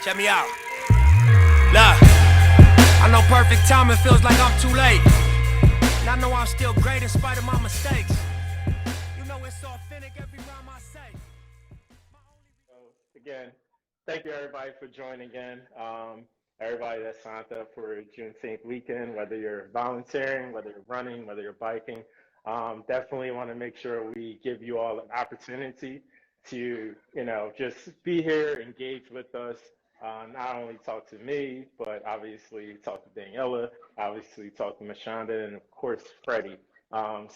Check me out. Look, I know perfect timing feels like I'm too late. And I know I'm still great in spite of my mistakes. You know it's authentic every rhyme I say. So again, thank you everybody for joining in. Everybody that signed up for Juneteenth weekend, whether you're volunteering, whether you're running, whether you're biking, definitely want to make sure we give you all an opportunity to, just be here, engage with us, not only talk to me, but obviously talk to Daniela, obviously talk to Mashonda, and of course, Freddie.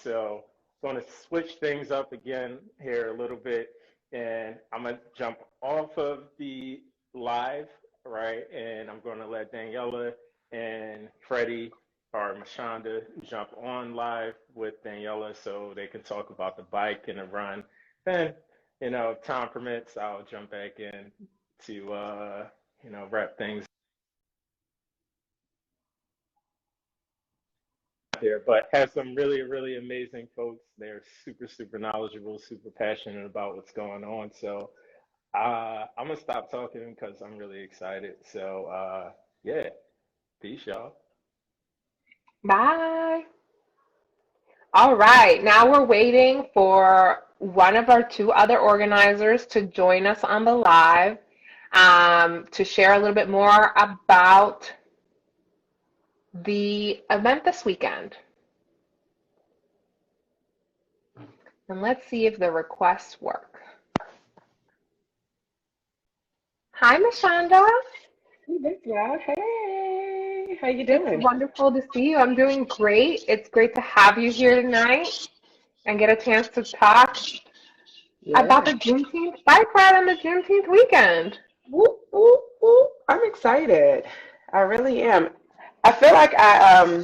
So going to switch things up again here a little bit, and I'm going to jump off of the live, right? And I'm going to let Daniela and Freddie or Mashonda jump on live with Daniela so they can talk about the bike and the run. Then, if time permits, I'll jump back in to, wrap things here. But have some really, really amazing folks. They're super, super knowledgeable, super passionate about what's going on. So I'm gonna stop talking because I'm really excited. So yeah, peace, y'all. Bye. All right, now we're waiting for one of our two other organizers to join us on the live to share a little bit more about the event this weekend. And let's see if the requests work. Hi, Mashonda. Hey, Big Dog. Hey, how you It's doing? wonderful to see you. I'm doing great. It's great to have you here tonight and get a chance to talk about Yeah. the Juneteenth bike ride on the Juneteenth weekend. Whoop, whoop, whoop. I'm excited. I really am. I feel like I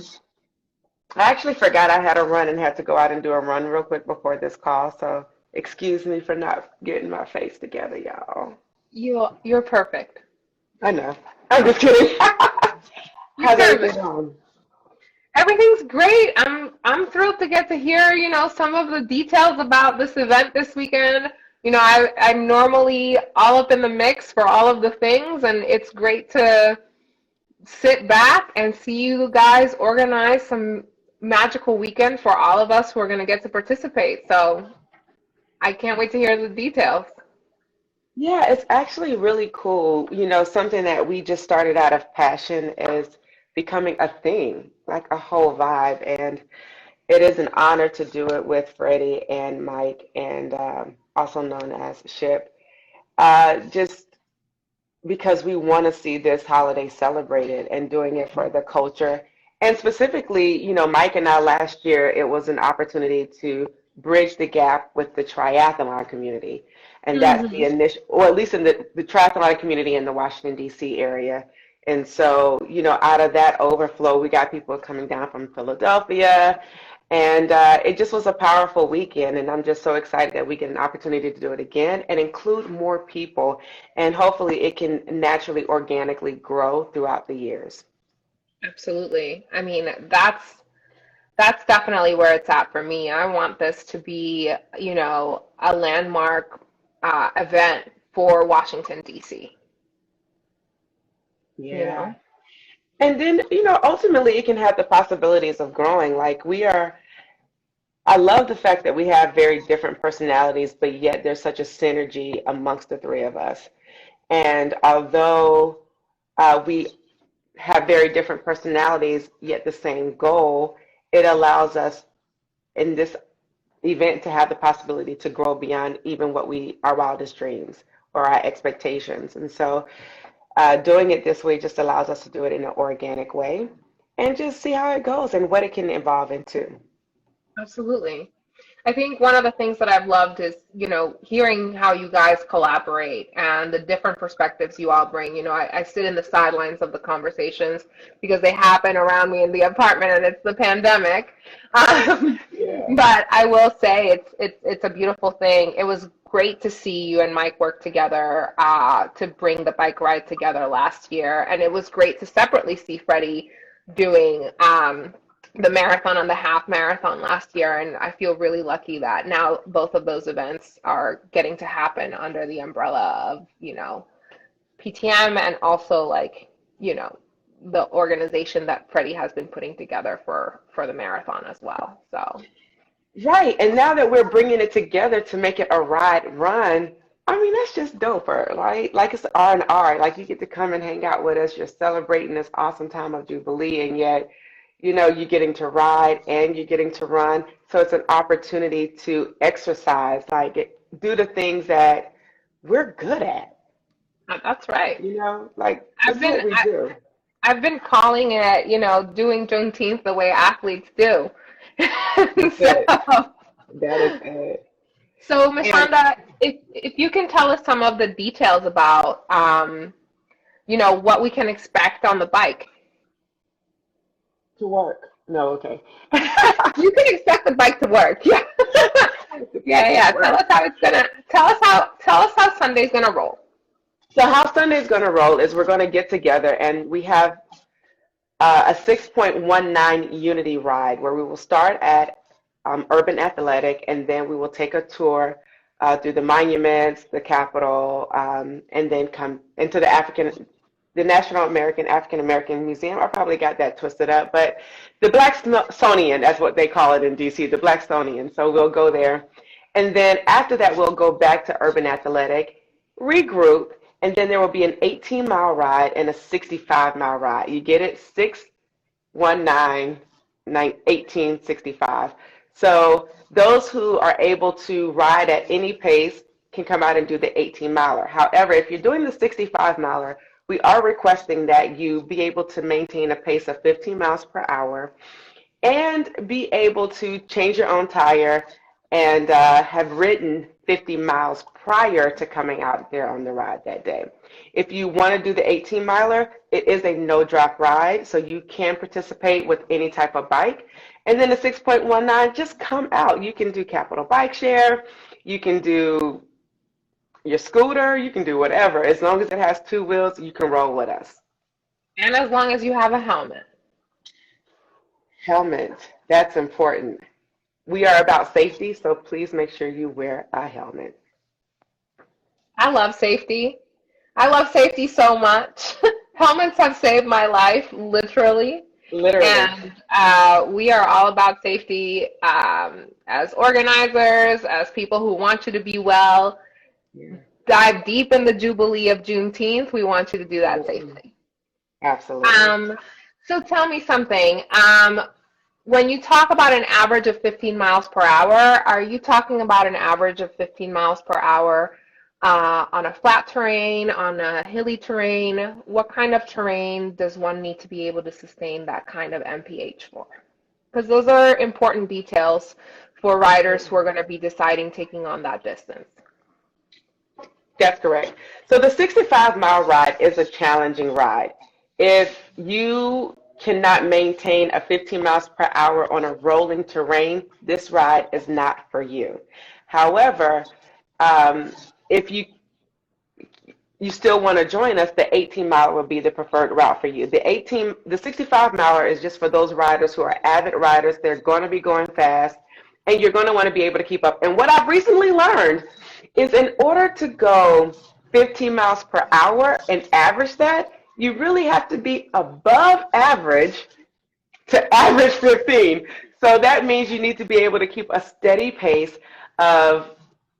actually forgot I had a run and had to go out and do a run real quick before this call. So excuse me for not getting my face together, y'all. You're perfect. I know. I'm just kidding. You're How's everything perfect. going? Everything's great. I'm thrilled to get to hear, some of the details about this event this weekend. I'm normally all up in the mix for all of the things, and it's great to sit back and see you guys organize some magical weekend for all of us who are going to get to participate. So I can't wait to hear the details. Yeah, it's actually really cool. Something that we just started out of passion is becoming a thing, like a whole vibe. And it is an honor to do it with Freddie and Mike, and also known as Ship. Just because we want to see this holiday celebrated and doing it for the culture. And specifically, Mike and I last year, it was an opportunity to bridge the gap with the triathlon community. And that's the Hmm. initial, or at least in the triathlon community in the Washington, D.C. area. And so, out of that overflow, we got people coming down from Philadelphia, and it just was a powerful weekend, and I'm just so excited that we get an opportunity to do it again and include more people, and hopefully it can naturally, organically grow throughout the years. Absolutely. I mean, that's definitely where it's at for me. I want this to be, a landmark event for Washington, D.C. You Yeah. know? And then, ultimately it can have the possibilities of growing. Like I love the fact that we have very different personalities, but yet there's such a synergy amongst the three of us. And although we have very different personalities, yet the same goal, it allows us in this event to have the possibility to grow beyond even what our wildest dreams or our expectations. And so doing it this way just allows us to do it in an organic way and just see how it goes and what it can evolve into. Absolutely. I think one of the things that I've loved is, hearing how you guys collaborate and the different perspectives you all bring. I sit in the sidelines of the conversations because they happen around me in the apartment and it's the pandemic. Um, Yeah. but I will say it's a beautiful thing. It was great to see you and Mike work together to bring the bike ride together last year. And it was great to separately see Freddie doing the marathon and the half marathon last year, and I feel really lucky that now both of those events are getting to happen under the umbrella of, PTM and also like, you know, the organization that Freddie has been putting together for the marathon as well. So Right. And now that we're bringing it together to make it a ride run, I mean, that's just doper, right? Like it's R&R. Like you get to come and hang out with us. You're celebrating this awesome time of Jubilee, and yet, you know, you're getting to ride and you're getting to run. So it's an opportunity to exercise, like do the things that we're good at, that's right. you know, like I've that's been what we do. I've been calling it, you know, doing Juneteenth the way athletes do. That's it. So, That is it. so And Mashonda, if you can tell us some of the details about, you know, what we can expect on the bike. to work. No, okay. You can expect the bike to work. Yeah. Yeah. Tell us how it's gonna. Tell us how Sunday's gonna roll. So how Sunday's going to roll is we're going to get together and we have a 6.19 unity ride where we will start at Urban Athletic, and then we will take a tour through the monuments, the Capitol, and then come into the National African American Museum. I probably got that twisted up, but the Blacksonian, that's what they call it in DC, the Blacksonian. So we'll go there. And then after that, we'll go back to Urban Athletic, regroup, and then there will be an 18-mile ride and a 65-mile ride. You get it? 6, 1, 9, 18, 65. So those who are able to ride at any pace can come out and do the 18-miler. However, if you're doing the 65-miler, we are requesting that you be able to maintain a pace of 15 miles per hour and be able to change your own tire and have ridden 50 miles prior to coming out there on the ride that day. If you want to do the 18-miler, it is a no-drop ride, so you can participate with any type of bike. And then the 6.19, just come out. You can do Capital Bike Share, you can do your scooter, you can do whatever. As long as it has 2 wheels, you can roll with us. And as long as you have a helmet. Helmet, that's important. We are about safety, so please make sure you wear a helmet. I love safety. I love safety so much. Helmets have saved my life, literally. Literally. And we are all about safety as organizers, as people who want you to be well. Yeah. Dive deep in the Jubilee of Juneteenth. We want you to do that safely. Absolutely. So tell me something. When you talk about an average of 15 miles per hour, are you talking about an average of 15 miles per hour on a flat terrain, on a hilly terrain? What kind of terrain does one need to be able to sustain that kind of MPH for? Because those are important details for riders who are going to be deciding taking on that distance. That's correct. So the 65-mile ride is a challenging ride. If you cannot maintain a 15 miles per hour on a rolling terrain, this ride is not for you. However, if you still want to join us, the 18-mile will be the preferred route for you. The 65-miler is just for those riders who are avid riders. They're going to be going fast, and you're going to want to be able to keep up. And what I've recently learned is in order to go 15 miles per hour and average that, you really have to be above average to average 15. So that means you need to be able to keep a steady pace of,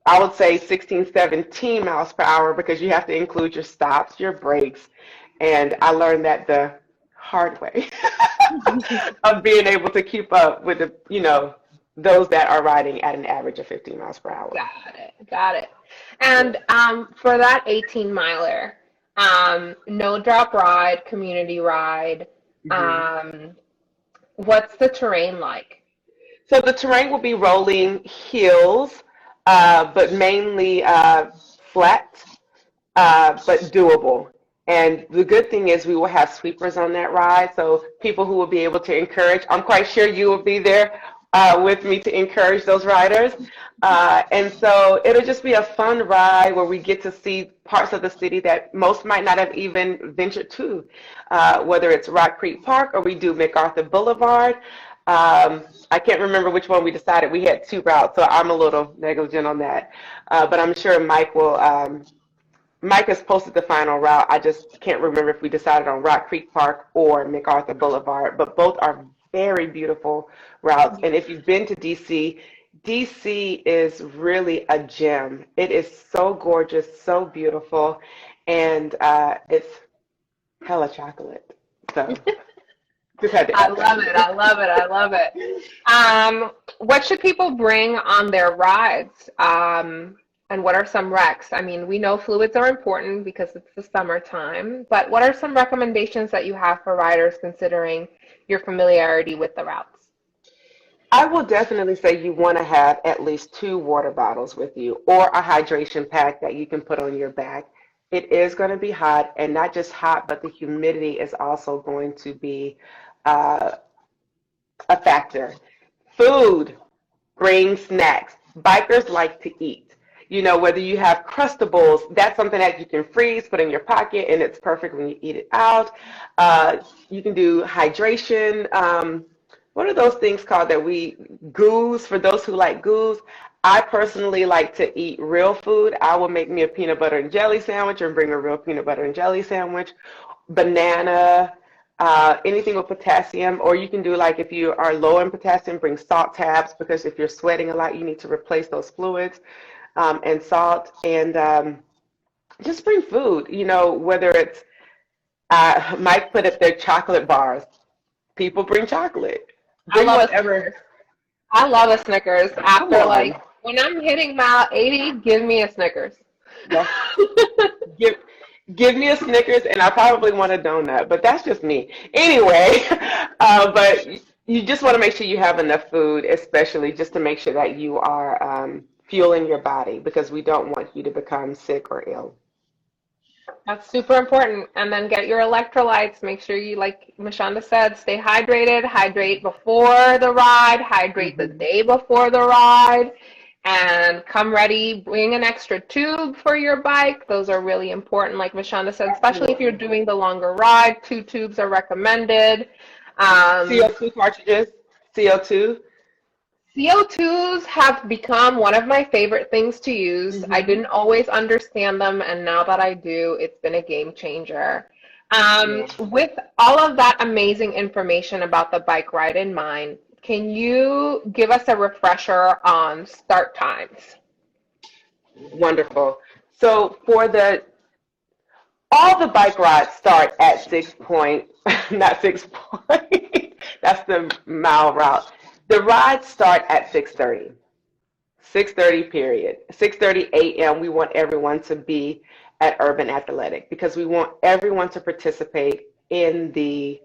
I would say, 16, 17 miles per hour, because you have to include your stops, your brakes. And I learned that the hard way of being able to keep up with the, those that are riding at an average of 15 miles per hour. Got it. And for that 18-miler, no drop ride, community ride, what's the terrain like? So the terrain will be rolling hills, but mainly flat, but doable. And the good thing is we will have sweepers on that ride, so people who will be able to encourage. I'm quite sure you will be there with me to encourage those riders. And so it'll just be a fun ride where we get to see parts of the city that most might not have even ventured to, whether it's Rock Creek Park or we do MacArthur Boulevard. I can't remember which one we decided. We had 2 routes, so I'm a little negligent on that. But I'm sure Mike will Mike has posted the final route. I just can't remember if we decided on Rock Creek Park or MacArthur Boulevard, but both are very beautiful routes. And if you've been to DC, DC is really a gem. It is so gorgeous, so beautiful, and it's hella chocolate. So just had to I add that. love it. I love it. I love it. What should people bring on their rides? And what are some recs? I mean, we know fluids are important because it's the summertime, but what are some recommendations that you have for riders considering your familiarity with the routes? I will definitely say you want to have at least 2 water bottles with you or a hydration pack that you can put on your back. It is going to be hot, and not just hot, but the humidity is also going to be a factor. Food, bring snacks. Bikers like to eat. You know, whether you have Crustables, that's something that you can freeze, put in your pocket, and it's perfect when you eat it out. You can do hydration. What are those things called that goos, for those who like goos? I personally like to eat real food. I will make me a peanut butter and jelly sandwich and bring a real peanut butter and jelly sandwich. Banana, anything with potassium, or you can do like if you are low in potassium, bring salt tabs, because if you're sweating a lot, you need to replace those fluids, and salt, and just bring food, you know, whether it's, Mike put up their chocolate bars. People bring chocolate. Bring whatever. I love a Snickers. After, Come on. like, when I'm hitting mile 80, give me a Snickers. Yeah. Give me a Snickers, and I probably want a donut, but that's just me. Anyway, but you just want to make sure you have enough food, especially just to make sure that you are fueling your body, because we don't want you to become sick or ill. That's super important. And then get your electrolytes. Make sure you, like Mashonda said, stay hydrated. Hydrate before the ride. Hydrate the day before the ride. And come ready. Bring an extra tube for your bike. Those are really important, like Mashonda said, especially if you're doing the longer ride. 2 tubes are recommended. CO2 cartridges, CO2. CO2s have become one of my favorite things to use. I didn't always understand them, and now that I do, it's been a game changer. With all of that amazing information about the bike ride in mind, can you give us a refresher on start times? Wonderful. So for all the bike rides start at 6 point, not 6 point, that's the mile route. The rides start at 6:30. 6:30 period. 6:30 a.m. we want everyone to be at Urban Athletic, because we want everyone to participate in the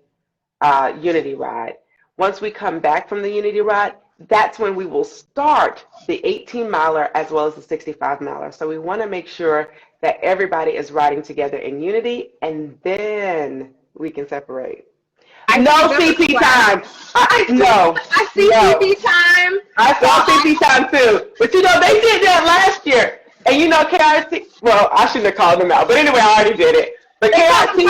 Unity ride. Once we come back from the Unity ride, that's when we will start the 18-miler as well as the 65-miler. So we want to make sure that everybody is riding together in Unity, and then we can separate. No CP time. No. I see CP time. I saw CP time too. But you know, they did that last year. And you know, KRT, well, I shouldn't have called them out. But anyway, I already did it. But KRT,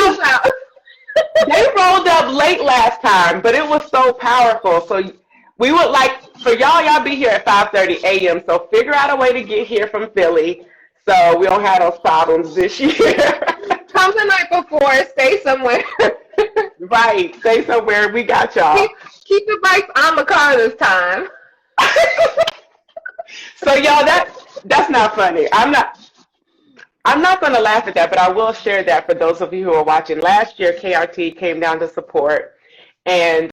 they rolled up late last time, but it was so powerful. So we would like for y'all be here at 5:30 a.m. So figure out a way to get here from Philly so we don't have those problems this year. Come the night before, stay somewhere. Right, stay somewhere. We got y'all. Keep the bikes on the car this time. So y'all, that's not funny. I'm not going to laugh at that, but I will share that for those of you who are watching. Last year, KRT came down to support, and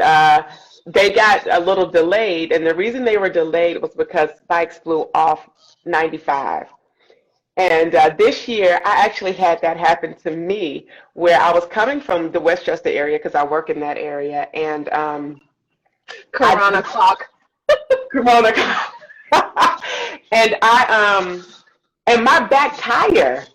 they got a little delayed. And the reason they were delayed was because bikes flew off 95. And this year, I actually had that happen to me, where I was coming from the Westchester area because I work in that area, and Corona clock. Corona clock. And and my back tire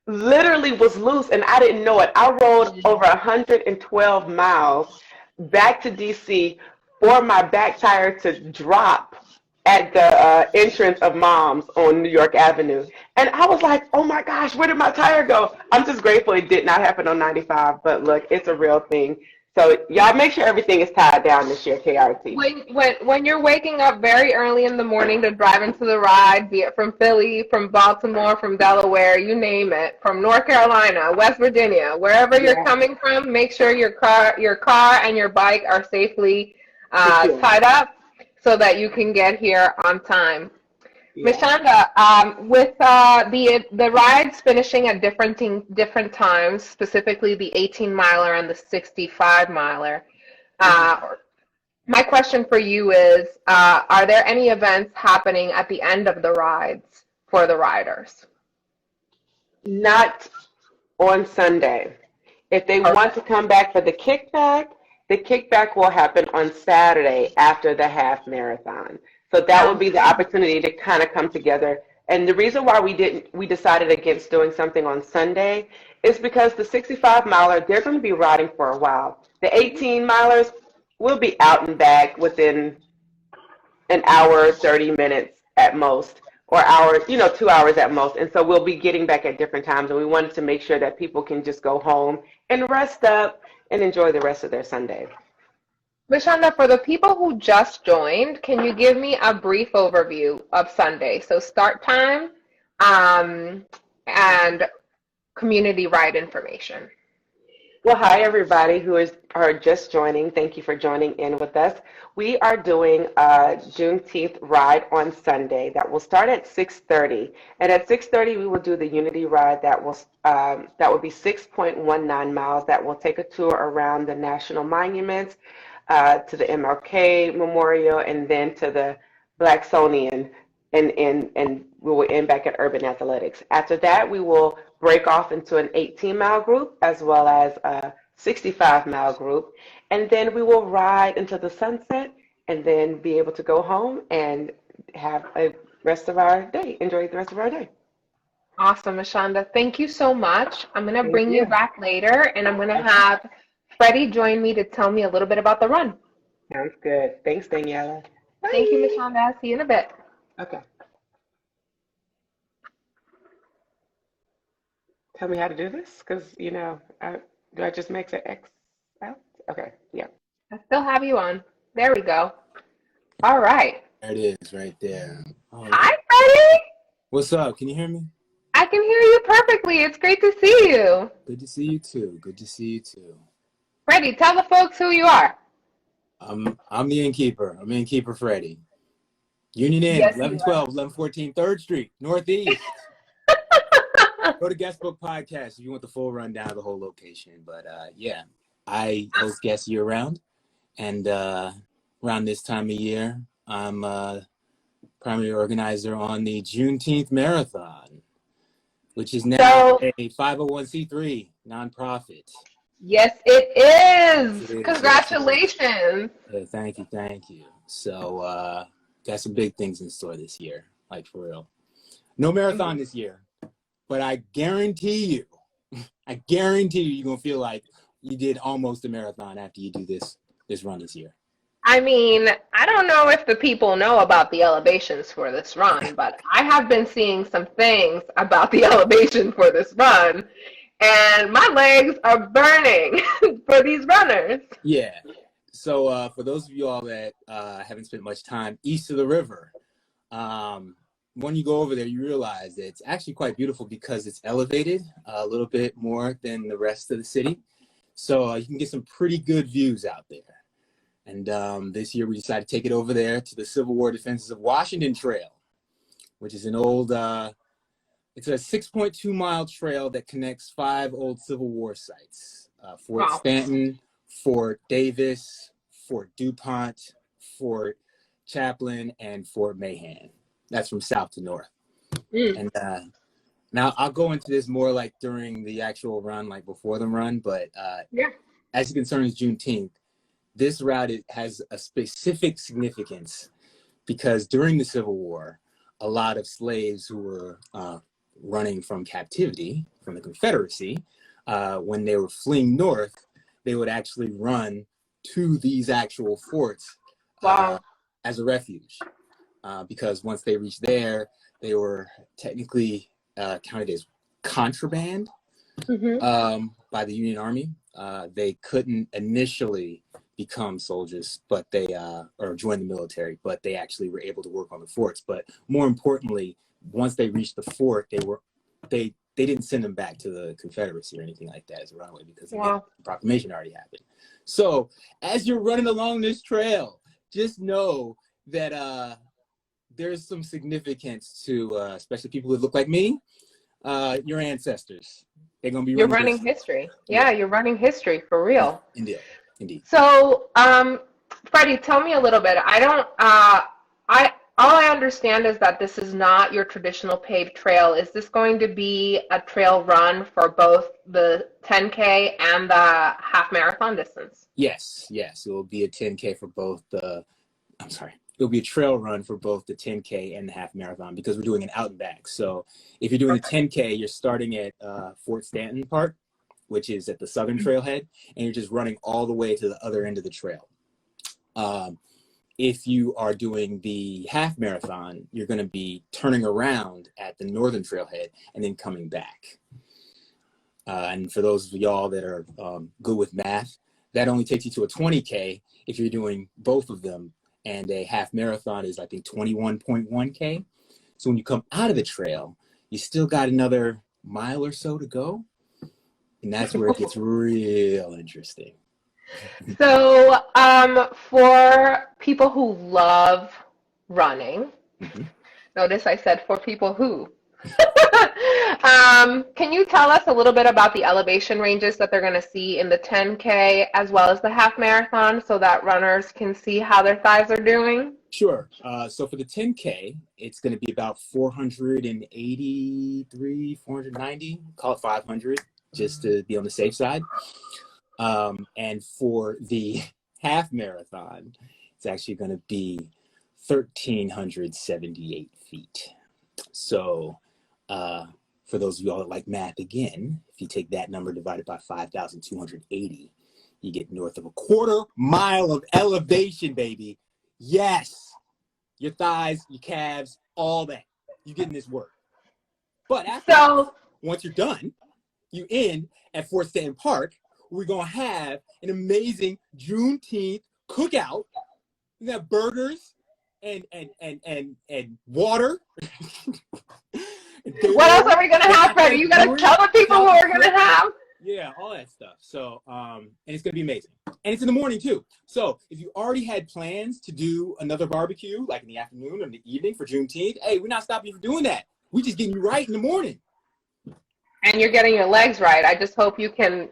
literally was loose, and I didn't know it. I rode over 112 miles back to DC for my back tire to drop at the entrance of Mom's on New York Avenue. And I was like, oh my gosh, where did my tire go? I'm just grateful it did not happen on 95, but look, it's a real thing. So y'all make sure everything is tied down this year, KRT. When you're waking up very early in the morning to drive into the ride, be it from Philly, from Baltimore, from Delaware, you name it, from North Carolina, West Virginia, wherever you're coming from, make sure your car and your bike are safely tied up so that you can get here on time. Ms. Shonda, with the rides finishing at different times, specifically the 18-miler and the 65-miler, my question for you is, are there any events happening at the end of the rides for the riders? Not on Sunday. If they want to come back for the kickback will happen on Saturday after the half marathon. So that would be the opportunity to kind of come together. And the reason why we decided against doing something on Sunday is because the 65-miler, they're going to be riding for a while. The 18-milers will be out and back within an hour, 30 minutes at most, or 2 hours at most. And so we'll be getting back at different times. And we wanted to make sure that people can just go home and rest up and enjoy the rest of their Sunday. Ms. Shonda, for the people who just joined, can you give me a brief overview of Sunday? So start time and community ride information. Well, hi, everybody who are just joining. Thank you for joining in with us. We are doing a Juneteenth ride on Sunday that will start at 6:30. And at 6:30, we will do the Unity ride that will be 6.19 miles. That will take a tour around the national monuments, to the MLK Memorial, and then to the Blacksonian, and we will end back at Urban Athletics. After that, we will break off into an 18-mile group as well as a 65-mile group, and then we will ride into the sunset and then be able to go home and have a rest of our day, enjoy the rest of our day. Awesome, Ms. Shonda. Thank you so much. I'm going to bring you back later, and I'm going to have Freddie join me to tell me a little bit about the run. Sounds good. Thanks, Daniela. Bye. Thank you, Ms. Shonda. See you in a bit. Okay. Tell me how to do this, because, do I just make it X out? Okay, yeah. I still have you on. There we go. All right. There it is, right there. Oh, Hi, Freddie. what's up? Can you hear me? I can hear you perfectly. It's great to see you. Good to see you too. Good to see you too. Freddie, tell the folks who you are. I'm the innkeeper. I'm innkeeper Freddie. Union Inn, Yes, 1112, 1114 3rd Street, Northeast. Go to Guestbook Podcast if you want the full rundown of the whole location. But yeah, I host guests year round. And around this time of year, I'm primary organizer on the Juneteenth Marathon, which is now a 501c3 nonprofit. Yes, it is. Congratulations. Yeah, thank you. So got some big things in store this year, like for real. No marathon this year, but I guarantee you, you're gonna feel like you did almost a marathon after you do this run this year. I mean, I don't know if the people know about the elevations for this run, but I have been seeing some things about the elevation for this run, and my legs are burning for these runners. Yeah. So for those of you all that haven't spent much time east of the river, when you go over there, you realize that it's actually quite beautiful because it's elevated a little bit more than the rest of the city. So you can get some pretty good views out there. And this year we decided to take it over there to the Civil War Defenses of Washington Trail, which is an old, it's a 6.2 mile trail that connects 5 old Civil War sites. Fort Stanton, Fort Davis, Fort DuPont, Fort Chaplin, and Fort Mahan. That's from south to north. And now I'll go into this more like during the actual run, like before the run, but as it concerns Juneteenth, this route has a specific significance because during the Civil War, a lot of slaves who were running from captivity from the Confederacy, when they were fleeing north, they would actually run to these actual forts as a refuge. Because once they reached there, they were technically counted as contraband by the Union Army. They couldn't initially become soldiers, but they or join the military, but they actually were able to work on the forts. But more importantly, once they reached the fort, they didn't send them back to the Confederacy or anything like that as a runaway, because again, the proclamation already happened. So as you're running along this trail, just know that there's some significance to especially people who look like me, your ancestors. They're gonna be running history. Yeah, you're running history for real. Indeed. So, Freddie, tell me a little bit. All I understand is that this is not your traditional paved trail. Is this going to be a trail run for both the 10K and the half marathon distance? Yes. It will be a 10K for both it'll be a trail run for both the 10K and the half marathon, because we're doing an out and back. So if you're doing the 10K, you're starting at Fort Stanton Park, which is at the southern trailhead, and you're just running all the way to the other end of the trail. If you are doing the half marathon, you're going to be turning around at the northern trailhead and then coming back. And for those of y'all that are good with math, that only takes you to a 20K if you're doing both of them. And a half marathon is, I think, 21.1K. So when you come out of the trail, you still got another mile or so to go. And that's where it gets real interesting. So for people who love running, notice I said for people who, can you tell us a little bit about the elevation ranges that they're going to see in the 10K as well as the half marathon, so that runners can see how their thighs are doing? Sure. So for the 10K, it's going to be about 483, 490, call it 500, just to be on the safe side. And for the half marathon, it's actually going to be 1,378 feet. So for those of y'all that like math, again, if you take that number divided by 5,280, you get north of a quarter mile of elevation, baby. Yes, your thighs, your calves, all that. You're getting this work. But once you're done, you end at Fort Stanton Park. We're going to have an amazing Juneteenth cookout. We got burgers and water. What else are we going to have, Freddie? You got to tell the people what we're going to have. Yeah, all that stuff. So, and it's going to be amazing. And it's in the morning, too. So if you already had plans to do another barbecue, like in the afternoon or in the evening for Juneteenth, hey, we're not stopping you from doing that. We're just getting you right in the morning. And you're getting your legs right. I just hope you can,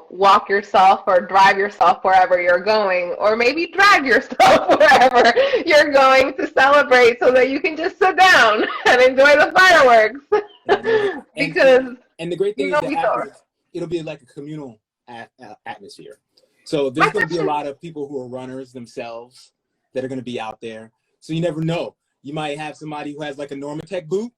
walk yourself or drive yourself wherever you're going, or maybe drag yourself wherever you're going to celebrate, so that you can just sit down and enjoy the fireworks. And the great thing is that it'll be like a communal atmosphere. So there's going to be a lot of people who are runners themselves that are going to be out there. So you never know. You might have somebody who has like a Normatec boot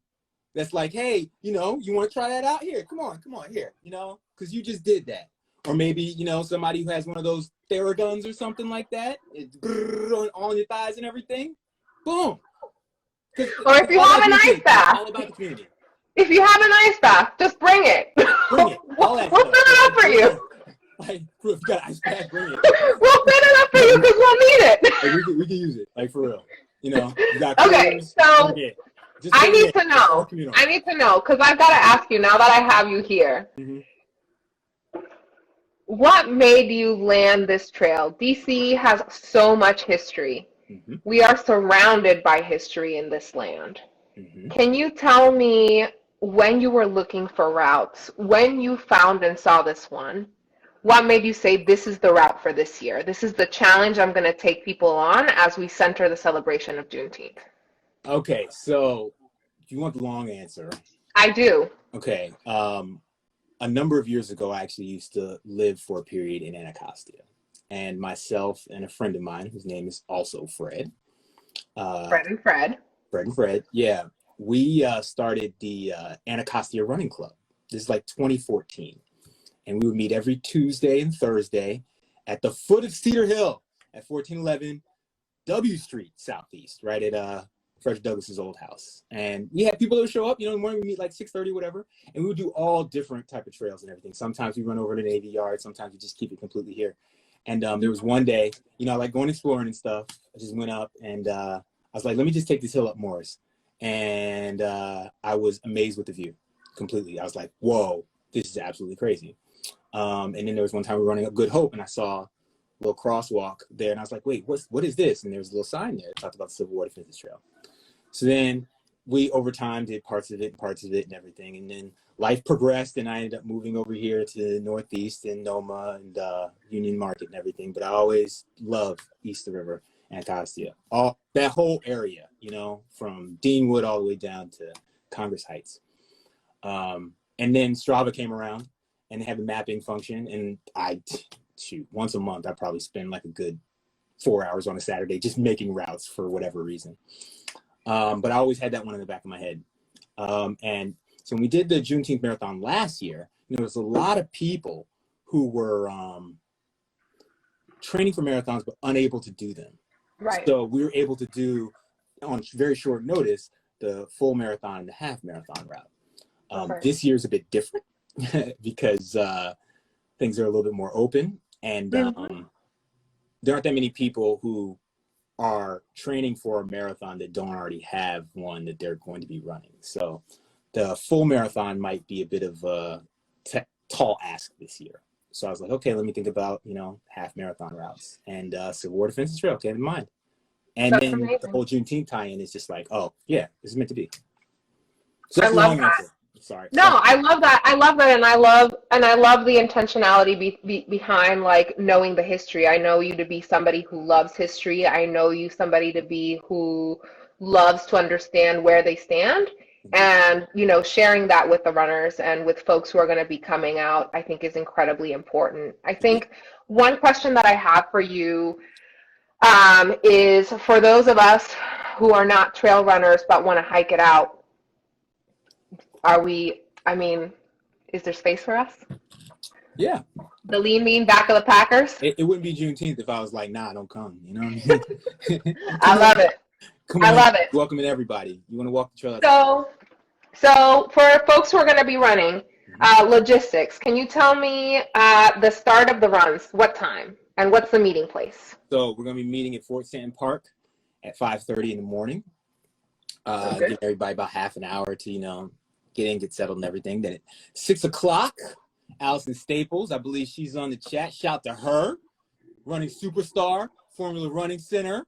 that's like, hey, you want to try that out? Here, come on, here, because you just did that. Or maybe, somebody who has one of those Theraguns or something like that. It's on your thighs and everything. Boom. Or if you have an ice bath. All about the community. If you have an ice bath, just bring it. Bring it. All that we'll set it up for you. Like, if you got an ice bath, bring it. We'll set it up for you because we'll need it. Like, we can use it, like, for real. You got okay, coolers, so I need to know, because I've got to ask you, now that I have you here, what made you land this trail? DC has so much history. We are surrounded by history in this land. Can you tell me, when you were looking for routes, when you found and saw this one, what made you say, this is the route for this year? This is the challenge I'm going to take people on as we center the celebration of Juneteenth. Okay, so if you want the long answer. I do. Okay. A number of years ago, I actually used to live for a period in Anacostia. And myself and a friend of mine, whose name is also Fred. Fred and Fred. Yeah. We started the Anacostia Running Club. This is like 2014. And we would meet every Tuesday and Thursday at the foot of Cedar Hill at 1411 W Street Southeast, right at Frederick Douglass's old house. And we had people that would show up, in the morning we meet like 6:30, whatever. And we would do all different type of trails and everything. Sometimes we run over to the Navy Yard. Sometimes we just keep it completely here. And there was one day, I like going exploring and stuff. I just went up and I was like, let me just take this hill up Morris. And I was amazed with the view completely. I was like, whoa, this is absolutely crazy. And then there was one time we were running up Good Hope and I saw a little crosswalk there. And I was like, wait, what is this? And there was a little sign there that talked about the Civil War Defenses Trail. So then we, over time, did parts of it and everything. And then life progressed and I ended up moving over here to the Northeast in Noma and Union Market and everything. But I always loved East of the River and Anacostia. That whole area, from Deanwood all the way down to Congress Heights. And then Strava came around and they had the mapping function. And once a month, I probably spend like a good 4 hours on a Saturday just making routes for whatever reason. But I always had that one in the back of my head. And so when we did the Juneteenth Marathon last year, there was a lot of people who were training for marathons but unable to do them. Right. So we were able to do, on very short notice, the full marathon and the half marathon route. This year's a bit different because things are a little bit more open. And there aren't that many people who are training for a marathon that don't already have one that they're going to be running. So the full marathon might be a bit of a tall ask this year. So I was like, okay, let me think about, half marathon routes. And Civil War Defenses Trail came to mind. And That's then amazing. The whole Juneteenth tie-in is just like, oh, yeah, this is meant to be. So I love that. answer. Sorry. No, I love that. And I love the intentionality behind like knowing the history. I know you to be somebody who loves history. I know you somebody to be who loves to understand where they stand. And, sharing that with the runners and with folks who are going to be coming out, I think is incredibly important. I think one question that I have for you is for those of us who are not trail runners but want to hike it out, is there space for us? Yeah. The lean mean back of the Packers? It wouldn't be Juneteenth if I was like, nah, don't come. You know what I mean? I love it. I love it. Welcoming everybody. You want to walk the trail? So for folks who are going to be running, logistics, can you tell me the start of the runs, what time, and what's the meeting place? So we're going to be meeting at Fort Stanton Park at 5:30 in the morning. Give everybody about half an hour to, get in, get settled and everything. Then at 6 o'clock, Allison Staples, I believe she's on the chat. Shout to her. Running superstar, Formula Running Center.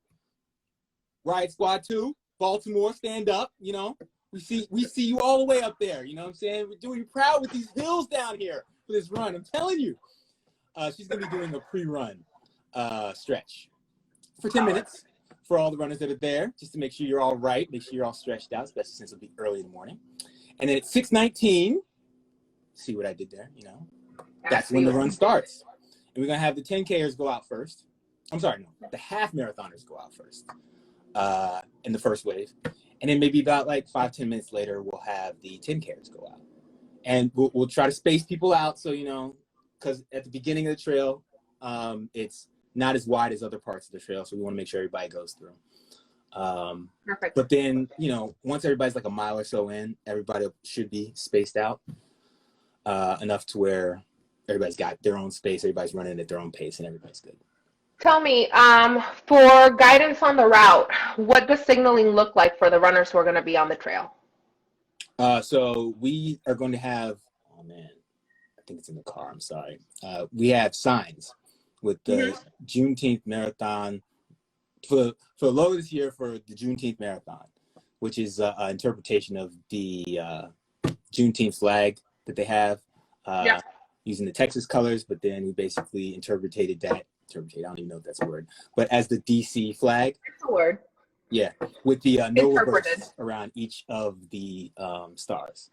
Riot Squad 2, Baltimore, stand up, We see you all the way up there, you know what I'm saying? We're doing proud with these hills down here for this run, I'm telling you. She's going to be doing a pre-run stretch for 10 minutes for all the runners that are there, just to make sure you're all right, make sure you're all stretched out, especially since it'll be early in the morning. And then at 6:19, see what I did there, that's when the run starts. And we're going to have the 10Kers go out first. I'm sorry, no, the half marathoners go out first. In the first wave, and then maybe about like 5-10 minutes later we'll have the 10Kers go out, and we'll try to space people out, so because at the beginning of the trail it's not as wide as other parts of the trail, so we want to make sure everybody goes through. Perfect. But then once everybody's like a mile or so in, everybody should be spaced out enough to where everybody's got their own space, everybody's running at their own pace, and everybody's good. Tell me, for guidance on the route, what does signaling look like for the runners who are going to be on the trail? So we are going to have, oh man, I think it's in the car, I'm sorry. We have signs with the Juneteenth Marathon, for the logo this year for the Juneteenth Marathon, which is an interpretation of the Juneteenth flag that they have using the Texas colors, but then we basically interpreted that. I don't even know if that's a word, but as the DC flag. It's a word. Yeah, with the no reverse around each of the stars.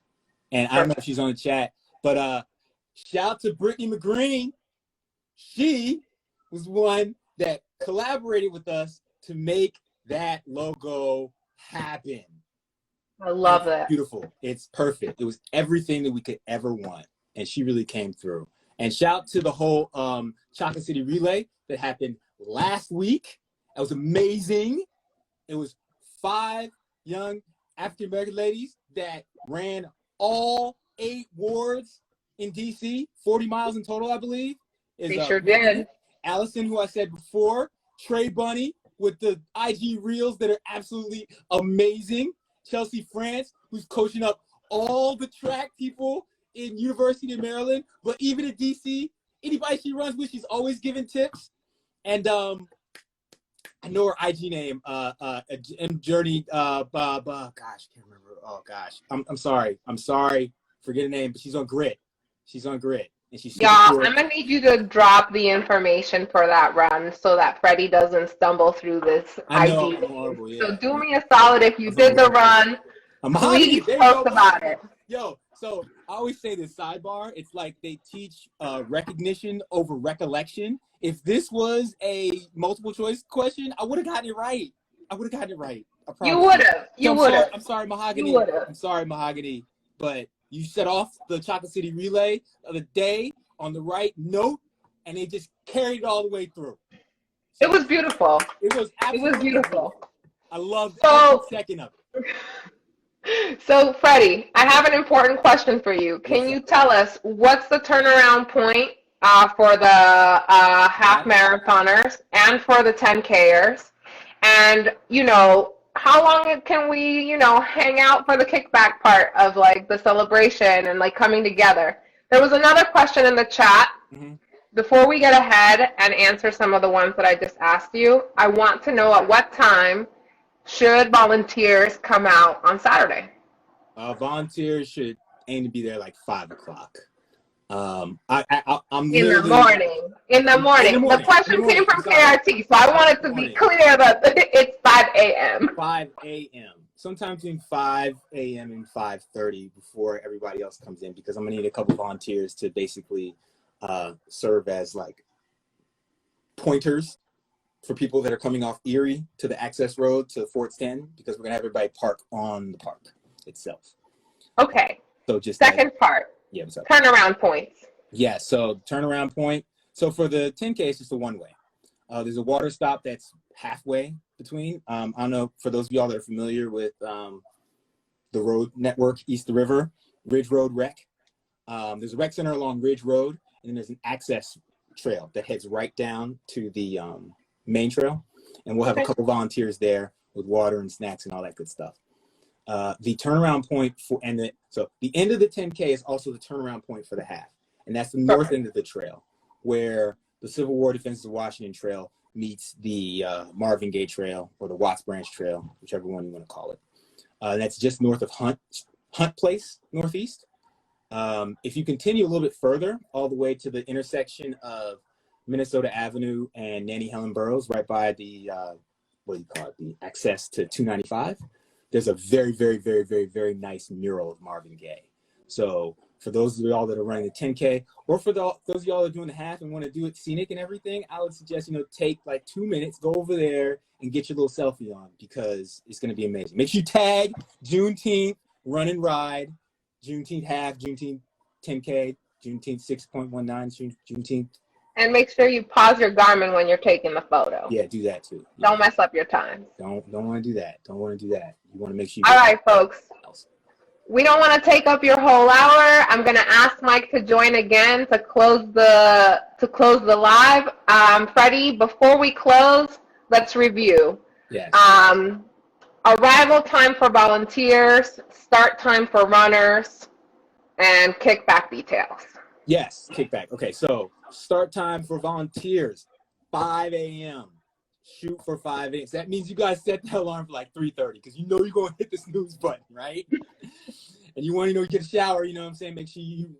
And I don't know if she's on the chat, but shout out to Brittany McGreen. She was one that collaborated with us to make that logo happen. I love it. Beautiful. It's perfect. It was everything that we could ever want, and she really came through. And shout out to the whole Chocolate City Relay that happened last week. That was amazing. It was 5 young African-American ladies that ran all 8 wards in DC, 40 miles in total, I believe. Is They sure Whitney, did. Allison, who I said before, Trey Bunny with the IG reels that are absolutely amazing, Chelsea France, who's coaching up all the track people in University of Maryland, but even at DC, anybody she runs with, she's always giving tips. And I know her IG name, Journey, gosh, I can't remember. Oh gosh, I'm sorry, forget her name, but she's on Grit. And she's super Y'all, cool. I'm gonna need you to drop the information for that run so that Freddie doesn't stumble through this I know, ID. I'm horrible, yeah. So do me a solid if you did the run. Please post about it. Yo, so I always say this sidebar. It's like they teach recognition over recollection. If this was a multiple choice question, I would have gotten it right. I promise. You would have. You would have. I'm sorry, Mahogany. You would've. I'm sorry, Mahogany. But you set off the Chocolate City Relay of the day on the right note, and they just carried it all the way through. So It was beautiful. It was absolutely beautiful. I loved So- every second of it. So, Freddie, I have an important question for you. Can you tell us what's the turnaround point for the half marathoners and for the 10Kers? And, how long can we, hang out for the kickback part of like the celebration and like coming together? There was another question in the chat. Mm-hmm. Before we get ahead and answer some of the ones that I just asked you, I want to know at what time should volunteers come out on Saturday? Volunteers should aim to be there like 5 o'clock. I'm In the morning. The question came from KRT, so I wanted to be clear that it's 5 a.m. 5 a.m. Sometime between 5 a.m. and 5:30 before everybody else comes in, because I'm gonna need a couple volunteers to basically serve as like pointers for people that are coming off Erie to the access road to Fort Stanton, because we're gonna have everybody park on the park itself. Okay. So just second part. Yeah, what's up? Turnaround points. Yeah, so turnaround point. So for the 10K, it's just a one-way. There's a water stop that's halfway between. I don't know, for those of y'all that are familiar with the road network, East the River, Ridge Road Rec. There's a rec center along Ridge Road, and then there's an access trail that heads right down to the main trail. And we'll have a couple volunteers there with water and snacks and all that good stuff. The turnaround point so the end of the 10K is also the turnaround point for the half. And that's the north end of the trail, where the Civil War Defenses of Washington Trail meets the Marvin Gaye Trail, or the Watts Branch Trail, whichever one you want to call it. That's just north of Hunt Place, northeast. If you continue a little bit further, all the way to the intersection of Minnesota Avenue and Nanny Helen Burroughs, right by the, the access to 295, there's a very, very, very, very, very nice mural of Marvin Gaye. So for those of y'all that are running the 10K, or for those of y'all that are doing the half and want to do it scenic and everything, I would suggest, take like 2 minutes, go over there and get your little selfie on, because it's going to be amazing. Make sure you tag Juneteenth Run and Ride, Juneteenth half, Juneteenth 10K, Juneteenth 6.19, Juneteenth. And make sure you pause your Garmin when you're taking the photo. Yeah, do that too. Yeah. Don't mess up your time. Don't want to do that. Don't want to do that. You want to make sure. All right, folks. We don't want to take up your whole hour. I'm going to ask Mike to join again to close the live. Freddie, before we close, let's review. Yes. Arrival time for volunteers, start time for runners, and kickback details. Yes, kickback. Okay, so start time for volunteers, 5 a.m. Shoot for 5 a.m. So that means you guys set the alarm for like 3:30, because you're going to hit the snooze button, right? And you want to get a shower, you know what I'm saying? Make sure you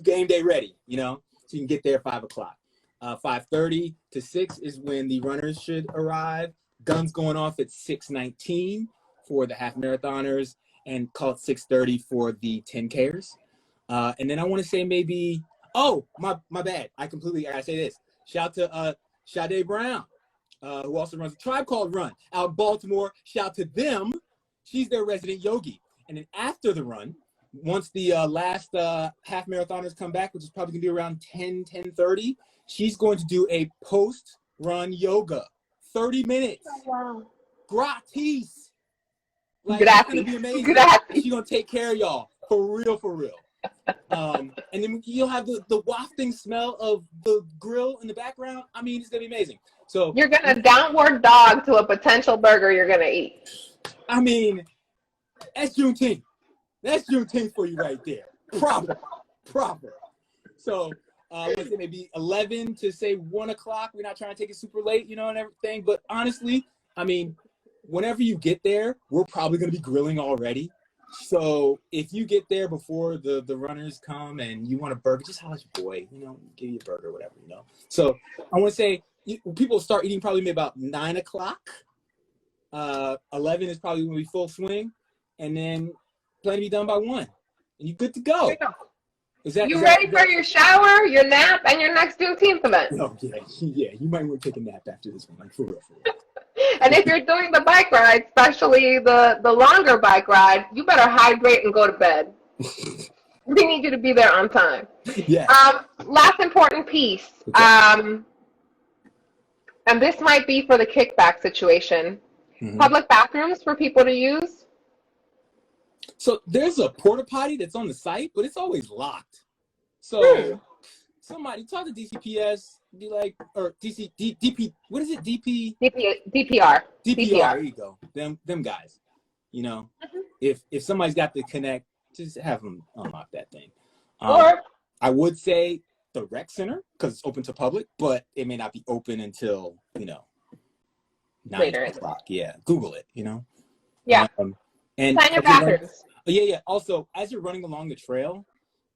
game day ready, so you can get there at 5 o'clock. 5:30 to 6 is when the runners should arrive. Guns going off at 6:19 for the half marathoners, and call it 6:30 for the 10Kers. And then I want to say maybe, my bad. I say this. Shout to Sade Brown, who also runs a Tribe Called Run out in Baltimore. Shout to them. She's their resident yogi. And then after the run, once the last half marathoners come back, which is probably going to be around 10:30, she's going to do a post-run yoga. 30 minutes. Oh, wow. Gratis. Like, it's gonna Gratis. be amazing. Gratis. She's gonna take care of y'all for real, for real. And then you'll have the wafting smell of the grill in the background. I mean, it's gonna be amazing. So You're gonna downward dog to a potential burger you're gonna eat. I mean, that's Juneteenth. That's Juneteenth for you right there. Proper. So let's say maybe 11 to say 1 o'clock. We're not trying to take it super late, you know, and everything. But honestly, I mean, whenever you get there, we're probably gonna be grilling already. So if you get there before the runners come and you want a burger, just holler at your boy, you know, give you a burger or whatever, you know. So I want to say people start eating probably maybe about 9 o'clock. 11 is probably going to be full swing, and then plan to be done by 1, and you're good to go. You ready for your shower, your nap, and your next Juneteenth event? Oh, yeah. You might want to take a nap after this one, like for real. And if you're doing the bike ride, especially the longer bike ride, you better hydrate and go to bed. We need you to be there on time. Yeah. Last important piece, Okay. and this might be for the kickback situation. Mm-hmm. Public bathrooms for people to use. So there's a porta potty that's on the site, but it's always locked. So somebody talk to DCPS, be like, or DP, what is it? DPR. DPR. There you go. Them guys. You know, if somebody's got to connect, just have them unlock that thing. Or I would say the rec center because it's open to public, but it may not be open until 9 o'clock. Yeah, Google it. You know. Yeah. And sign your bathrooms. Yeah. Also, as you're running along the trail,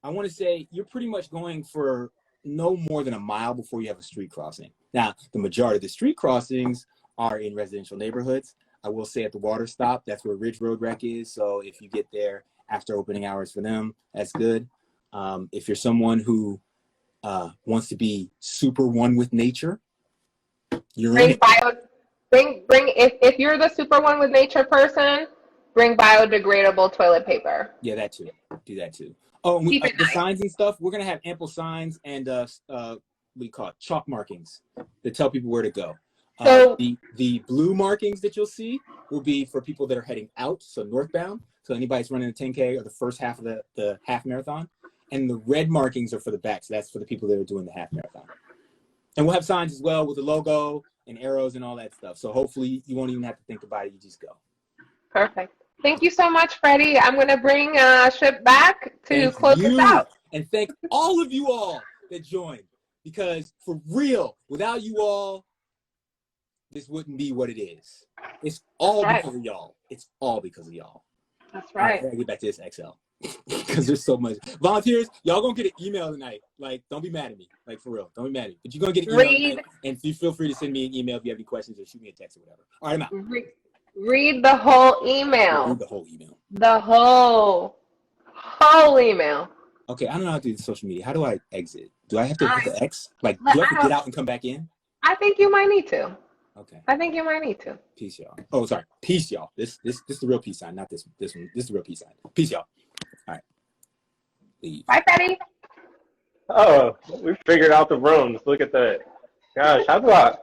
I want to say you're pretty much going for no more than a mile before you have a street crossing. Now, the majority of the street crossings are in residential neighborhoods. I will say at the water stop, that's where Ridge Road Rec is. So if you get there after opening hours for them, that's good. If you're someone who wants to be super one with nature, If you're the super one with nature person, bring biodegradable toilet paper. Yeah, that too. Do that too. Oh, and the signs and stuff, we're going to have ample signs and we call it chalk markings that tell people where to go. So the blue markings that you'll see will be for people that are heading out, so northbound. So anybody's running a 10K or the first half of the half marathon. And the red markings are for the back. So that's for the people that are doing the half marathon. And we'll have signs as well with the logo and arrows and all that stuff. So hopefully you won't even have to think about it. You just go. Perfect. Thank you so much, Freddie. I'm going to bring Ship back to close this out. And thank all of you all that joined. Because for real, without you all, this wouldn't be what it is. It's all because of y'all. It's all because of y'all. That's right. I gotta get back to this XL. Because there's so much. Volunteers, y'all gonna get an email tonight. Like, don't be mad at me. Like, for real. Don't be mad at me. But you're gonna get an email tonight, and you feel free to send me an email if you have any questions or shoot me a text or whatever. All right, I'm out. Read the whole email. Read the whole email. The whole email. Okay, I don't know how to do the social media. How do I exit? Do I have to hit the X? Like, do I have to get out and come back in? I think you might need to. Okay. I think you might need to. Peace, y'all. Oh, sorry. Peace, y'all. This is the real peace sign, not this one. This is the real peace sign. Peace, y'all. All right. Leave. Bye, Freddie. Oh, we figured out the rooms. Look at that. Gosh, how do I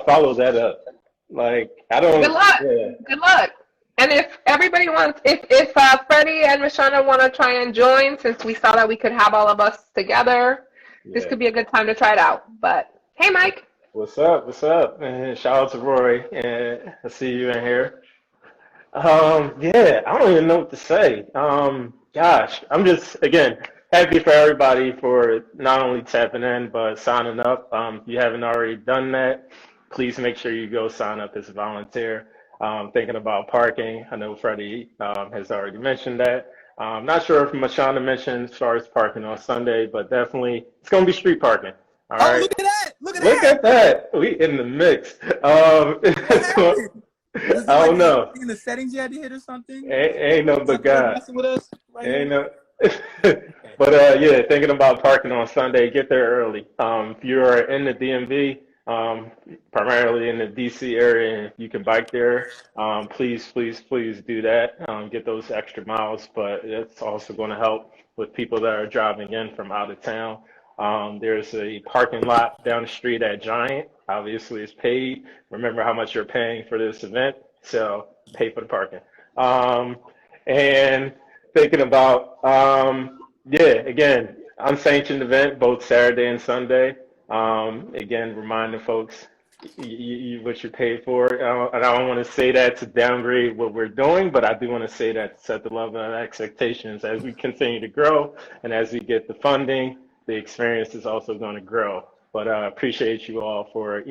follow that up? Like, I don't. Good luck. Yeah. Good luck. And if everybody wants, if Freddie and Mashana want to try and join, since we saw that we could have all of us together, this could be a good time to try it out. But hey, Mike. What's up? What's up? And shout out to Roy. And I see you in here. Yeah, I don't even know what to say. Gosh, I'm just, again, happy for everybody for not only tapping in, but signing up. If you haven't already done that, please make sure you go sign up as a volunteer. Thinking about parking. I know Freddie has already mentioned that. Not sure if Mashana mentioned as far as parking on Sunday, but definitely it's going to be street parking. All right. Look at that. Look at that. We in the mix. I don't know. In the settings you had to hit or something? Ain't no but God. Messing with us right ain't now? no. But yeah, thinking about parking on Sunday, get there early. If you're in the DMV, primarily in the DC area, and you can bike there, please do that. Get those extra miles, but it's also going to help with people that are driving in from out of town. There's a parking lot down the street at Giant. Obviously, it's paid. Remember how much you're paying for this event, so pay for the parking. And thinking about, yeah, again, unsanctioned event both Saturday and Sunday. Again, reminding folks what you're paid for. And I don't want to say that to downgrade what we're doing, but I do want to say that to set the level of expectations as we continue to grow and as we get the funding, the experience is also going to grow. But I appreciate you all for,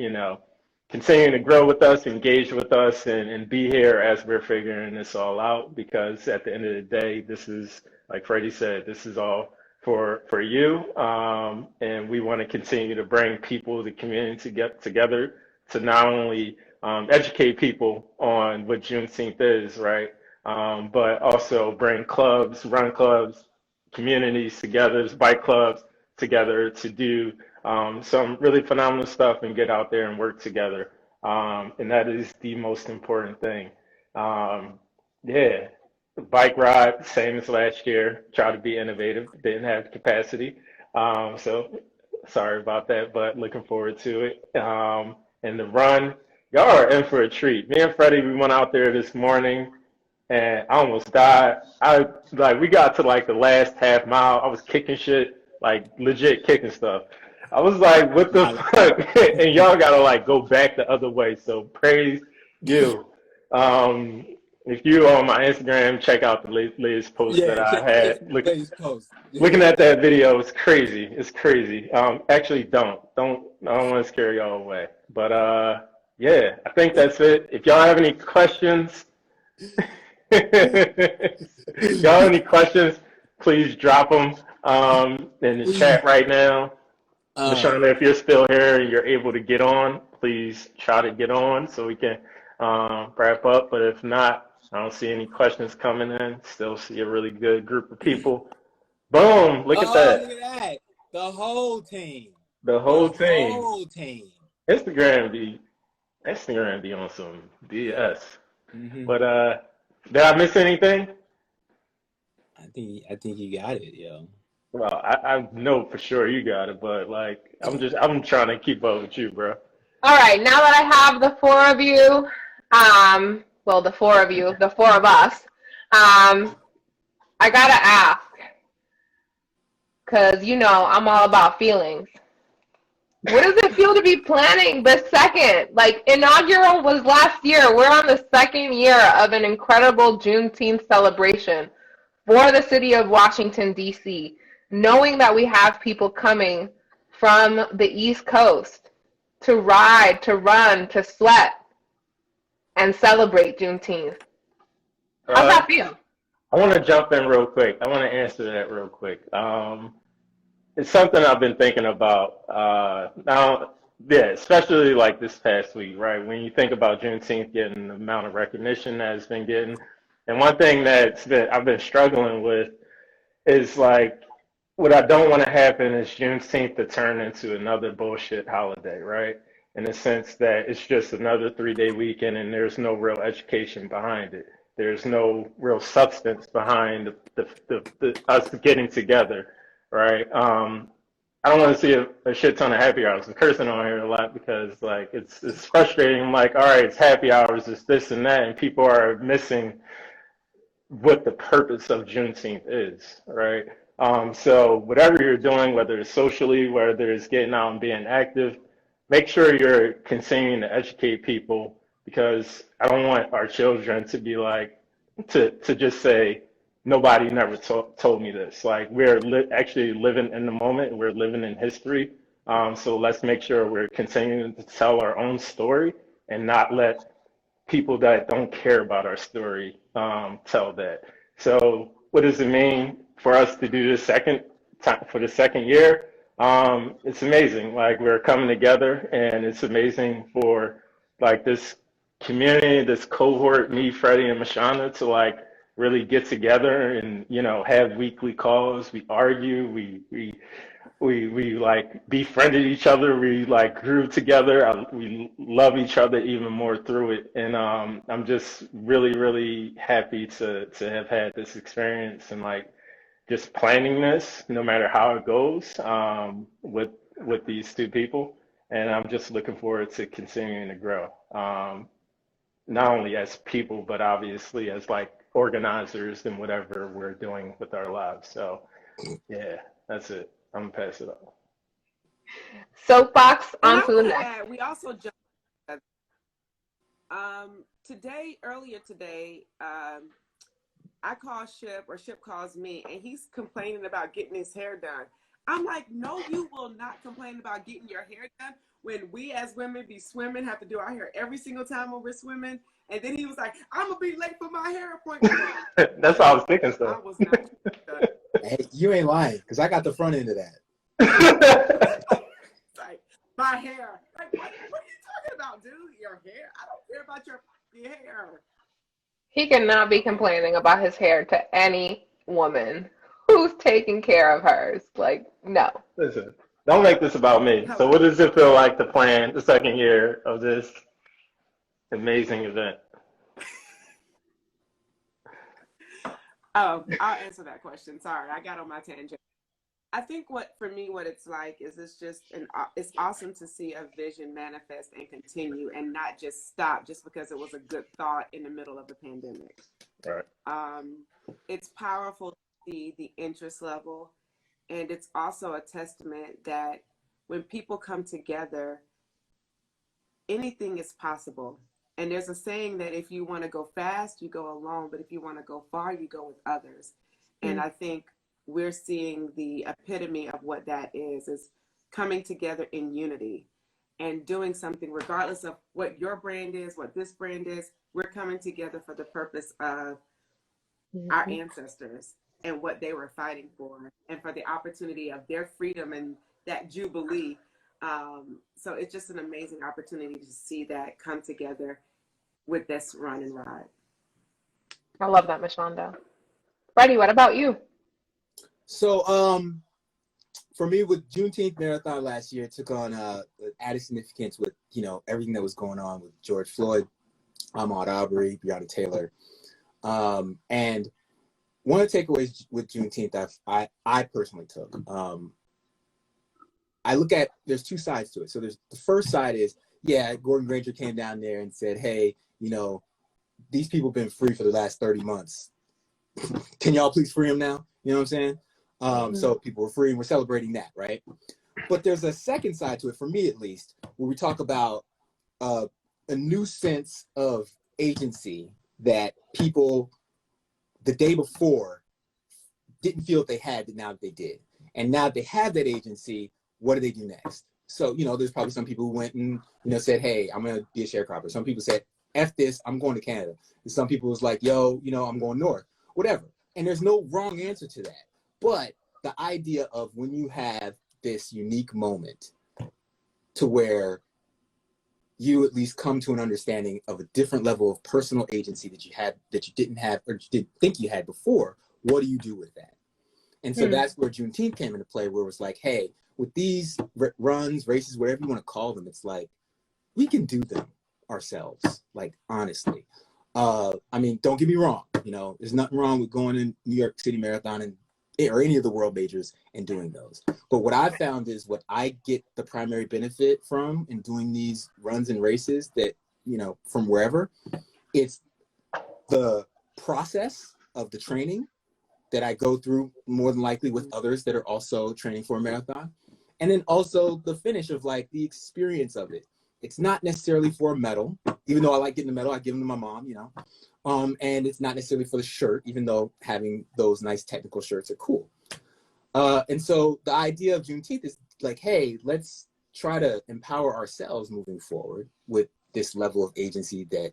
continuing to grow with us, engage with us, and be here as we're figuring this all out. Because at the end of the day, this is, like Freddie said, this is all for you. And we want to continue to bring people, the community to get together to not only educate people on what Juneteenth is, right? But also bring clubs, run clubs, communities together, bike clubs together to do some really phenomenal stuff and get out there and work together. And that is the most important thing. Yeah, bike ride, same as last year. Try to be innovative. Didn't have capacity. So sorry about that, but looking forward to it. And the run, y'all are in for a treat. Me and Freddie, we went out there this morning and I almost died. We got to like the last half mile. I was kicking shit, like legit kicking stuff. I was like, what the fuck? And y'all gotta like go back the other way. So praise you. If you on my Instagram, check out the latest post that I had. Looking at that video, it's crazy. It's crazy. Actually, I don't want to scare y'all away. But yeah, I think that's it. If y'all have any questions, please drop them in the chat right now. Lashana, if you're still here and you're able to get on, please try to get on so we can wrap up. But if not, I don't see any questions coming in. Still see a really good group of people. Boom! Look at that. Look at that. The whole team. The whole team. Instagram be on some BS. Mm-hmm. But did I miss anything? I think you got it, yo. Well, I know for sure you got it, but like I'm trying to keep up with you, bro. All right, now that I have the four of you, the four of us, I gotta ask, because I'm all about feelings. What does it feel to be planning the second? Like, inaugural was last year. We're on the second year of an incredible Juneteenth celebration for the city of Washington, D.C., knowing that we have people coming from the East Coast to ride, to run, to sweat, and celebrate Juneteenth. How's that feel? I want to jump in real quick. I want to answer that real quick. It's something I've been thinking about now, yeah, especially like this past week, right? When you think about Juneteenth getting the amount of recognition that it's been getting. And one thing I've been struggling with is like, what I don't want to happen is Juneteenth to turn into another bullshit holiday, right? In the sense that it's just another 3-day weekend and there's no real education behind it. There's no real substance behind us getting together, right? I don't want to see a shit ton of happy hours. I'm cursing on here a lot because like it's frustrating. I'm like, all right, it's happy hours, it's this and that, and people are missing what the purpose of Juneteenth is, right? So whatever you're doing, whether it's socially, whether it's getting out and being active, make sure you're continuing to educate people, because I don't want our children to be like, to just say, nobody never told me this. Like, we're actually living in the moment, we're living in history. So let's make sure we're continuing to tell our own story and not let people that don't care about our story tell that. So what does it mean for us to do this for the second year? It's amazing. Like, we're coming together, and it's amazing for like this community, this cohort, me, Freddie, and Mashana, to like really get together and have weekly calls. We argue. We like befriended each other. We like grew together. We love each other even more through it. And I'm just really, really happy to have had this experience and like just planning this, no matter how it goes, with these two people. And I'm just looking forward to continuing to grow, not only as people, but obviously as like organizers in whatever we're doing with our lives. So yeah, that's it. I'm gonna pass it up. Soapbox And I onto the want to next. add, we also just earlier today, I call Ship, or Ship calls me, and he's complaining about getting his hair done. I'm like, no, you will not complain about getting your hair done when we as women be swimming, have to do our hair every single time when we're swimming. And then he was like, I'm gonna be late for my hair appointment. That's what I was thinking. I So was not. Hey, you ain't lying, because I got the front end of that. Like, my hair. Like, what are you talking about, dude? Your hair? I don't care about your hair. He cannot be complaining about his hair to any woman who's taking care of hers. Like, no. Listen, don't make this about me. So what does it feel like to plan the second year of this amazing event? Oh, I'll answer that question. Sorry, I got on my tangent. I think what it's like is it's awesome to see a vision manifest and continue and not just stop just because it was a good thought in the middle of the pandemic. Right. It's powerful to see the interest level, and it's also a testament that when people come together, anything is possible. And there's a saying that if you want to go fast, you go alone, but if you want to go far, you go with others. And I think we're seeing the epitome of what that is coming together in unity and doing something regardless of what your brand is, what this brand is. We're coming together for the purpose of our ancestors and what they were fighting for, and for the opportunity of their freedom and that jubilee. So it's just an amazing opportunity to see that come together with this run and ride. I love that, Miss Shonda. Freddie, what about you? So, for me, with Juneteenth Marathon last year, it took on added significance with, everything that was going on with George Floyd, Ahmaud Arbery, Breonna Taylor. And one of the takeaways with Juneteenth I personally took, I look at, there's two sides to it. So there's the first side is, Gordon Granger came down there and said, hey, these people have been free for the last 30 months. Can y'all please free them now? You know what I'm saying? So people were free and we're celebrating that, right? But there's a second side to it, for me at least, where we talk about a new sense of agency that people the day before didn't feel that they had, but now that they did. And now that they have that agency, what do they do next? So, there's probably some people who went and, said, hey, I'm going to be a sharecropper. Some people said, F this, I'm going to Canada. And some people was like, yo, I'm going north, whatever. And there's no wrong answer to that. But the idea of when you have this unique moment to where you at least come to an understanding of a different level of personal agency that you didn't have, or you didn't think you had before, what do you do with that? And so that's where Juneteenth came into play, where it was like, hey, with these runs, races, whatever you want to call them, it's like, we can do them ourselves, like, honestly. Don't get me wrong, there's nothing wrong with going in New York City Marathon or any of the world majors and doing those. But what I found is what I get the primary benefit from in doing these runs and races that, from wherever, it's the process of the training that I go through more than likely with others that are also training for a marathon. And then also the finish of like the experience of it. It's not necessarily for a medal, even though I like getting the medal, I give them to my mom, and it's not necessarily for the shirt, even though having those nice technical shirts are cool. And so the idea of Juneteenth is like, hey, let's try to empower ourselves moving forward with this level of agency that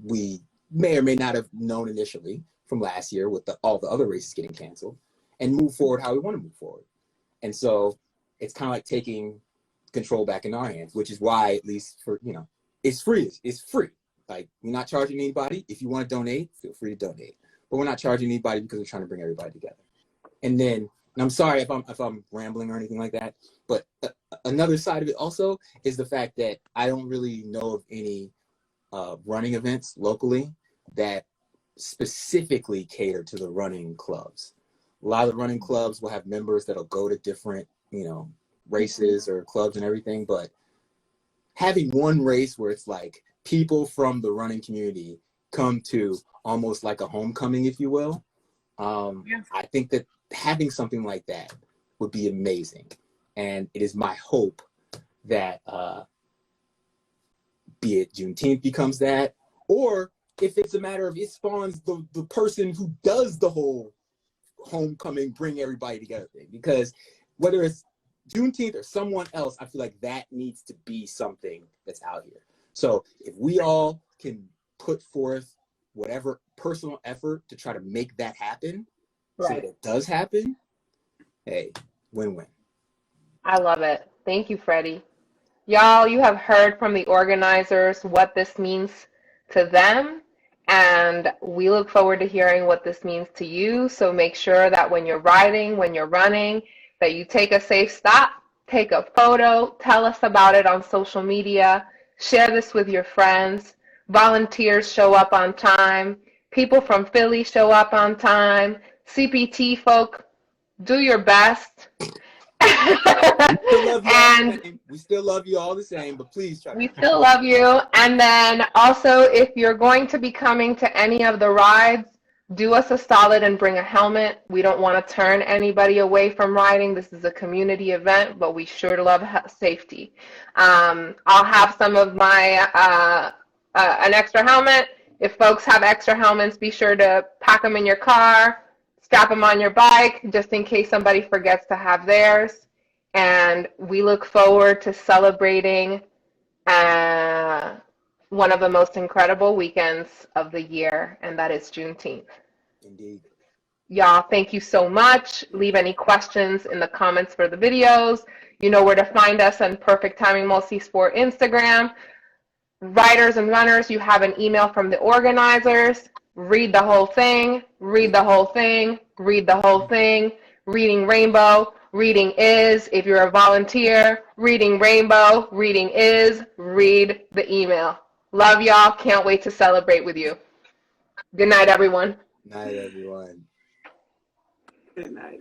we may or may not have known initially from last year with all the other races getting canceled, and move forward how we want to move forward. And so it's kind of like taking control back in our hands, which is why, at least for, it's free. It's free. Like, we're not charging anybody. If you want to donate, feel free to donate. But we're not charging anybody because we're trying to bring everybody together. And then, and I'm sorry if I'm rambling or anything like that, but another side of it also is the fact that I don't really know of any running events locally that specifically cater to the running clubs. A lot of the running clubs will have members that'll go to different, races or clubs and everything, but having one race where it's like people from the running community come to almost like a homecoming, if you will. I think that having something like that would be amazing. And it is my hope that, be it Juneteenth becomes that, or if it's a matter of it spawns the person who does the whole homecoming, bring everybody together thing. Because whether it's Juneteenth or someone else, I feel like that needs to be something that's out here. So if we all can put forth whatever personal effort to try to make that happen, so that it does happen, hey, win-win. I love it. Thank you, Freddie. Y'all, you have heard from the organizers what this means to them, and we look forward to hearing what this means to you. So make sure that when you're riding, when you're running, that you take a safe stop, take a photo, tell us about it on social media, share this with your friends. Volunteers show up on time. People from Philly show up on time. CPT folk, do your best. We still love you all the same, but please try. We still love you. And then also, if you're going to be coming to any of the rides, do us a solid and bring a helmet. We don't want to turn anybody away from riding. This is a community event, but we sure love safety. I'll have some of my an extra helmet. If folks have extra helmets, be sure to pack them in your car, strap them on your bike, just in case somebody forgets to have theirs. And we look forward to celebrating one of the most incredible weekends of the year, and that is Juneteenth. Indeed. Y'all, thank you so much. Leave any questions in the comments for the videos. You know where to find us on Perfect Timing Multisport Instagram. Riders and runners, you have an email from the organizers. Read the whole thing, read the whole thing, read the whole thing. Reading Rainbow, reading is, if you're a volunteer, reading Rainbow, reading is, read the email. Love y'all, can't wait to celebrate with you. Good night, everyone. Night, everyone. Good night.